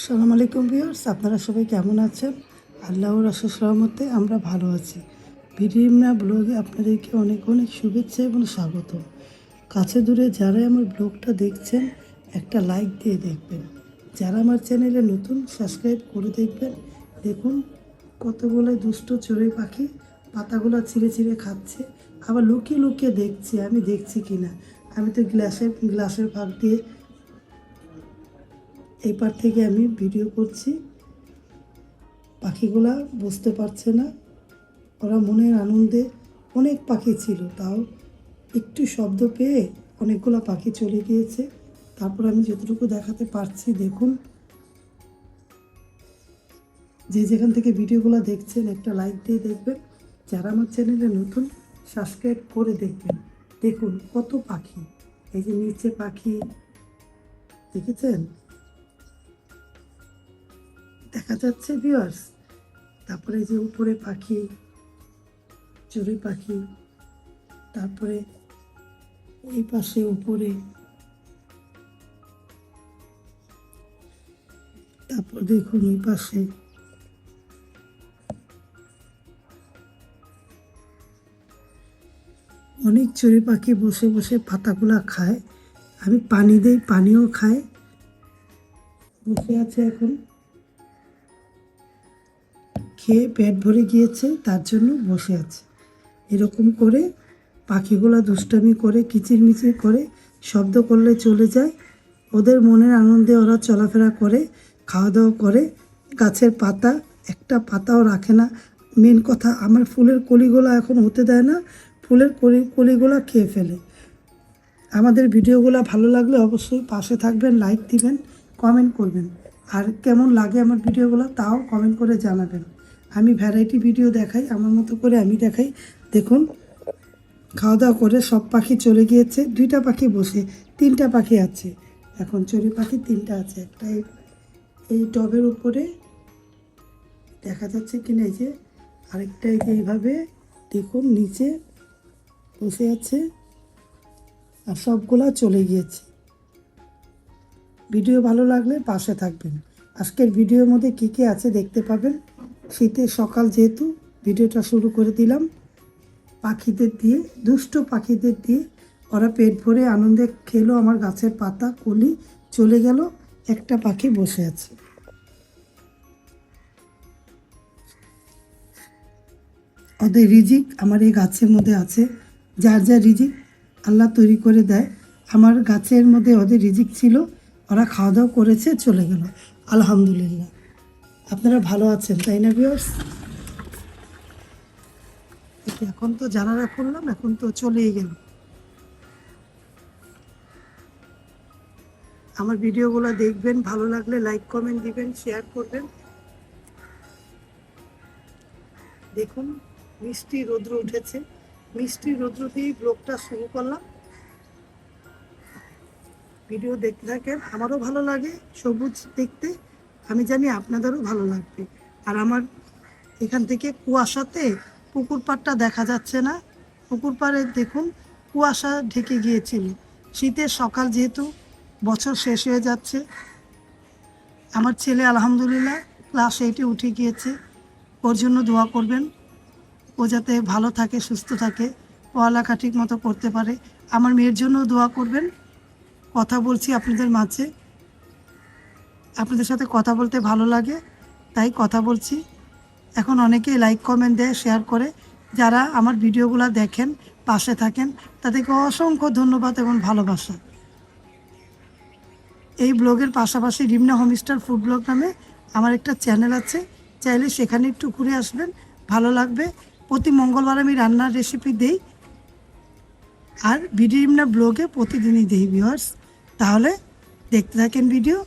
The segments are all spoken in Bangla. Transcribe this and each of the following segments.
আসসালামু আলাইকুম ভিউয়ার্স, আপনারা সবাই কেমন আছেন? আল্লাহর অশেষ রহমতে আমরা ভালো আছি। ভিডিওমনা ব্লগে আপনাদেরকে অনেক অনেক শুভেচ্ছা এবং স্বাগত। কাছে দূরে যারা আমার ব্লগটা দেখছেন একটা লাইক দিয়ে দেখবেন। যারা আমার চ্যানেলে নতুন সাবস্ক্রাইব করে দেখবেন। দেখুন কতগুলো দুষ্ট চড়ুই পাখি পাতাগুলো ছিঁড়ে ছিঁড়ে খাচ্ছে, আবার লুকিয়ে লুকিয়ে দেখছে আমি দেখছি কিনা। আমি তো গ্লাসের ফাঁক দিয়ে এই পার থেকে আমি ভিডিও করছি। পাখিগুলা বুঝতে পারছে না, ওরা মনের আনন্দে, অনেক পাখি ছিল তাও একটু শব্দ পেয়ে অনেকগুলো পাখি চলে গিয়েছে। তারপর আমি যতটুকু দেখাতে পারছি দেখুন। যে যেখান থেকে ভিডিওগুলো দেখছেন একটা লাইক দিয়ে দেখবেন। যারা আমার চ্যানেলে নতুন সাবস্ক্রাইব করে দেখবেন। দেখুন কত পাখি, এই যে নিচে পাখি দেখেছেন, দেখা যাচ্ছে ভিউয়ার্স। তারপরে যে উপরে পাখি, চড়ুই পাখি, তারপরে এই পাশে উপরে, তারপর দেখুন এই পাশে অনেক চড়ুই পাখি বসে বসে পাতাগুলা খায়। আমি পানি দেই, পানিও খায়, বসে আছে এখন, খেয়ে পেট ভরে গিয়েছে তার জন্য বসে আছে। এরকম করে পাখিগুলা দুষ্টামি করে, কিচিরমিচির করে, শব্দ করলে চলে যায়। ওদের মনের আনন্দে ওরা চলাফেরা করে, খাওয়া দাওয়া করে। গাছের পাতা একটা পাতাও রাখে না। মেন কথা, আমার ফুলের কলিগুলো এখন হতে দেয় না, ফুলের কলিগুলো খেয়ে ফেলে। আমাদের ভিডিওগুলো ভালো লাগলে অবশ্যই পাশে থাকবেন, লাইক দিবেন, কমেন্ট করবেন। আর কেমন লাগে আমার ভিডিওগুলো তাও কমেন্ট করে জানাবেন। আমি ভ্যারাইটি ভিডিও দেখাই, আমার মতো করে আমি দেখাই। দেখুন খাওয়া দাওয়া করে সব পাখি চলে গিয়েছে। দুইটা পাখি বসে, তিনটা পাখি আছে এখন, চড়ুই পাখি তিনটা আছে। একটা এই টবের উপরে দেখা যাচ্ছে কিনা, এই যে আরেকটা এই যে এইভাবে দেখুন নিচে বসে আছে, আর সবগুলা চলে গিয়েছে। ভিডিও ভালো লাগলে পাশে থাকবেন। আজকের ভিডিওর মধ্যে কী কী আছে দেখতে পাবেন। শীতের সকাল যেহেতু ভিডিওটা শুরু করে দিলাম পাখিদের দিয়ে, দুষ্ট পাখিদের দিয়ে। ওরা পেট ভরে আনন্দে খেলো আমার গাছের পাতা কলি, চলে গেল। একটা পাখি বসে আছে। ওদের রিজিক আমার এই গাছের মধ্যে আছে। যার যা রিজিক আল্লাহ তৈরি করে দেয়। আমার গাছের মধ্যে ওদের রিজিক ছিল, ওরা খাওয়া দাওয়া করেছে চলে গেল। আলহামদুলিল্লাহ। আপনারা ভালো আছেন তাই না ভিউয়ার্স? এখন তো জানালা খুললাম, এখন তো চলেই গেল। আমার ভিডিওগুলো দেখবেন, ভালো লাগলে লাইক কমেন্ট দিবেন, শেয়ার করবেন। দেখুন মিষ্টি রৌদ্র উঠেছে, মিষ্টি রৌদ্র দিয়েই ব্লগটা শুরু করলাম। ভিডিও দেখতে থাকেন, আমারও ভালো লাগে সবুজ দেখতে, আমি জানি আপনাদেরও ভালো লাগবে। আর আমার এখান থেকে কুয়াশাতে পুকুর পাড়টা দেখা যাচ্ছে না। পুকুর পাড়ে দেখুন কুয়াশা ঢেকে গিয়েছিল। শীতের সকাল যেহেতু, বছর শেষ হয়ে যাচ্ছে। আমার ছেলে আলহামদুলিল্লাহ ক্লাস 8-এ উঠে গিয়েছে। ওর জন্য দোয়া করবেন, ও যাতে ভালো থাকে, সুস্থ থাকে, পড়ালেখা ঠিক মতো করতে পারে। আমার মেয়ের জন্য দোয়া করবেন। কথা বলছি আপনাদের মাঝে, আপনাদের সাথে কথা বলতে ভালো লাগে তাই কথা বলছি। এখন অনেকেই লাইক কমেন্ট দেয়, শেয়ার করে। যারা আমার ভিডিওগুলো দেখেন, পাশে থাকেন, তাদেরকে অসংখ্য ধন্যবাদ এবং ভালোবাসা। এই ব্লগের পাশাপাশি রিমনা হোমস্টার ফুড ব্লগ নামে আমার একটা চ্যানেল আছে, চাইলে সেখানে একটু ঘুরে আসবেন, ভালো লাগবে। প্রতি মঙ্গলবার আমি রান্নার রেসিপি দেই, আর রিমনা ব্লগে প্রতিদিনই দেই ভিউয়ার্স। তাহলে দেখতে থাকেন ভিডিও।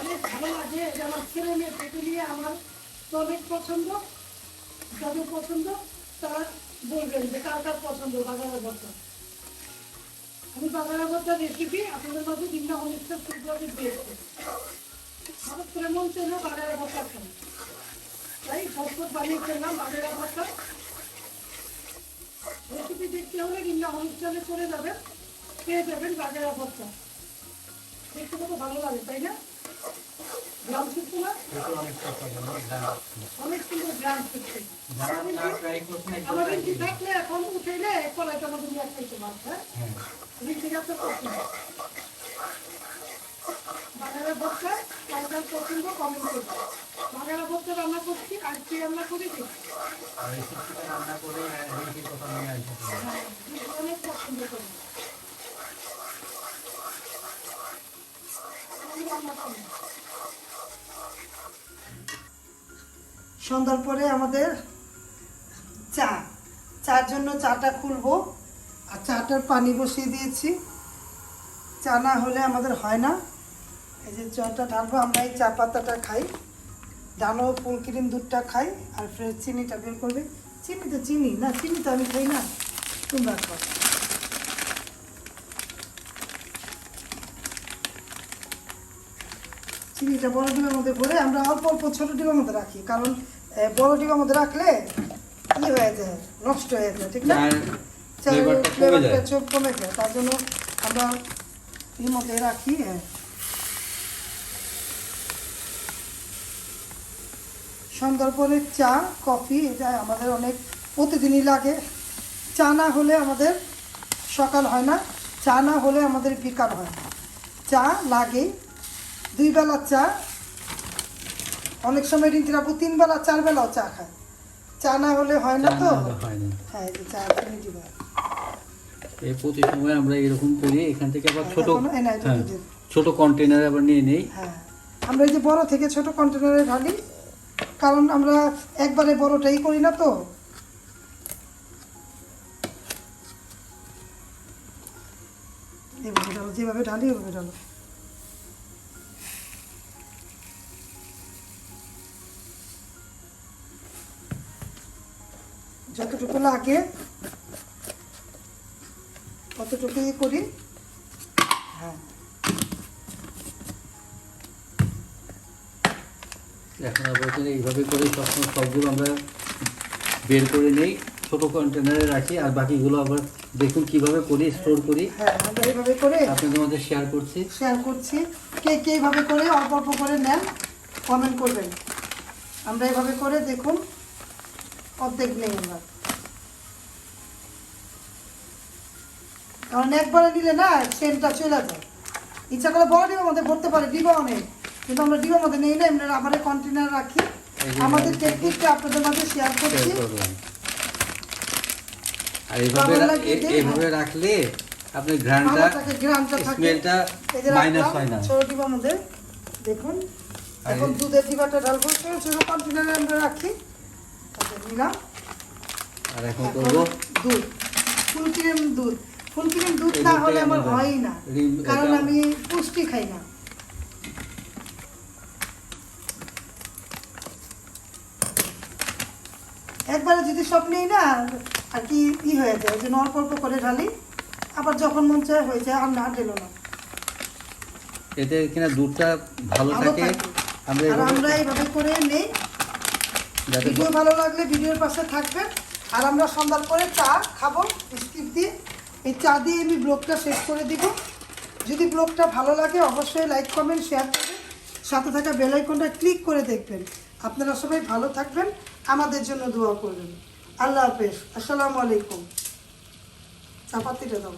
অনেক ভালো লাগে, এটা আমার ছেলে মেয়ে পেটে নিয়ে আমার তো অনেক পছন্দ। যাদের পছন্দ তারা বলবেন যে কার কার পছন্দ বাগানা ভর্তা। আমি বাগানা ভর্তার রেসিপি আপনাদের মাঝে বিভিন্ন অনুষ্ঠান দিয়েছি। হঠাৎ করে মন চাইলো বাজারে ভর্তা খাবো, তাই ঝটপট বানিয়ে ফেললাম বাজারে ভর্তা। রেসিপি দেখতে হলে কিংবা অনুষ্ঠানে চলে যাবেন, পেয়ে যাবেন বাজারে ভর্তা। দেখতে কত ভালো লাগে তাই না? গ্রাম শুক্তো না, অনেক সুন্দর গ্রাম শুক্তো। আমাদের কি থাকলে এখন উঠেলে কলাইটা আমাদের নিয়ে খাইতে পারছে। বাজারে ভর্তা কার পছন্দ কমেন্ট করবে। বাজারে ভর্তা রান্না করছি, আজকে রান্না করি অনেক পছন্দ করি। সন্ধ্যার পরে আমাদের চার জন্য চাটা খুলবো, আর চাটার পানি বসিয়ে দিয়েছি। চা না হলে আমাদের হয় না। এই যে চাটা ঢালবো, আমরা এই চা পাতাটা খাই, ডানো ফুল ক্রিম দুধটা খাই, আর ফ্রেশ চিনিটা বের করবে। চিনি না, চিনি তো আমি খাই না, তোমরা খাও। চিনিটা বড় ডিমের মধ্যে ভরে আমরা অল্প অল্প ছোটো ডিমের মধ্যে রাখি, কারণ বড় ডিমের মধ্যে রাখলে কি হয়ে যায়, নষ্ট হয়ে যায়, ঠিক না? ফ্লেভারটা চোখ কমে যায়, তার জন্য আমরা এর মধ্যে রাখি। সন্ধ্যার পরে চা কফি এটা আমাদের অনেক প্রতিদিনই লাগে। চা না হলে আমাদের সকাল হয় না, চা না হলে আমাদের বিকাল হয় না। চা লাগেই, 2 বেলা চা, অনেক সময় রিন্টির আপু 3 বেলা 4 বেলাও চা খায়। চা না হলে হয় না তো। হ্যাঁ, এই চা তুমি দিবা। এই প্রতি সময় আমরা এরকম করি, এখান থেকে আবার ছোট কন্টেনারে আবার নিয়ে নেই। হ্যাঁ, আমরা এই যে বড় থেকে ছোট কন্টেনারে ঢালি, কারণ আমরা একবারে বড়টাই করি না তো। এভাবে ঢালো, যেভাবে ঢালি ওভাবে ঢালো। যতটুকু লাগে ততটুকুই করি। হ্যাঁ, এখন আবার এইভাবে করে সবগুলো আমরা বের করে নেই, ছোট কন্টেনারে রাখি, আর বাকিগুলো আবার দেখুন কিভাবে করি, স্টোর করি। হ্যাঁ, আমরা এইভাবে করে আপনাদের মধ্যে শেয়ার করছি। কে এইভাবে করে অল্প অল্প করে নেন, কমেন্ট করবেন। আমরা এইভাবে করে দেখুন, অর্ধেক নেই আমরা, কারণ একবারে নিলে না সেন্টটা চলে যায়। ইচ্ছা করে বড় ডিমের মধ্যে ভরতে পারে, ডিবা অনেক, কিন্তু আমরা ডিমের মধ্যে নেই না, এমনি আবার কন্টেনার রাখি। আমাদের টেকনিকটা আপনাদের মাঝে শেয়ার করছি। আর এইভাবে রাখলে আপনার ঘ্রাণটা স্মেলটা মাইনাস হয় না। ছোট ডিবার মধ্যে দেখুন, এখন দুধের ডিবাটা ঢালবো, ছোট কন্টেনারে আমরা রাখি। নিলাম, আর এখন করব দুধ, ফুল ক্রিম দুধ না হলে আমার হয়ই না, কারণ আমি পুষ্টি খাই না। একবারে যদি সব নেই না আর কি হয়ে যায়, ওই জন্য অল্প অল্প করে ঢালি, আবার যখন মন চায় হয়ে যায়, আর না ঢেলো না। এতে কিনা দুধটা ভালো থাকে। আমরা এইভাবে করে নেই। ভিডিও ভালো লাগলে ভিডিওর পাশে থাকবেন। আর আমরা সন্ধ্যার পরে চা খাবো বিস্কিট দিয়ে। এই চা দিয়ে আমি ব্লগটা শেষ করে দিব। যদি ব্লগটা ভালো লাগে অবশ্যই লাইক কমেন্ট শেয়ার করবেন, সাথে থাকা বেল আইকনটা ক্লিক করে দেখবেন। আপনারা সবাই ভালো থাকবেন, আমাদের জন্য দোয়া করবেন। আল্লাহ হাফেজ, আসসালামু আলাইকুম। চাপাতিটা দাও।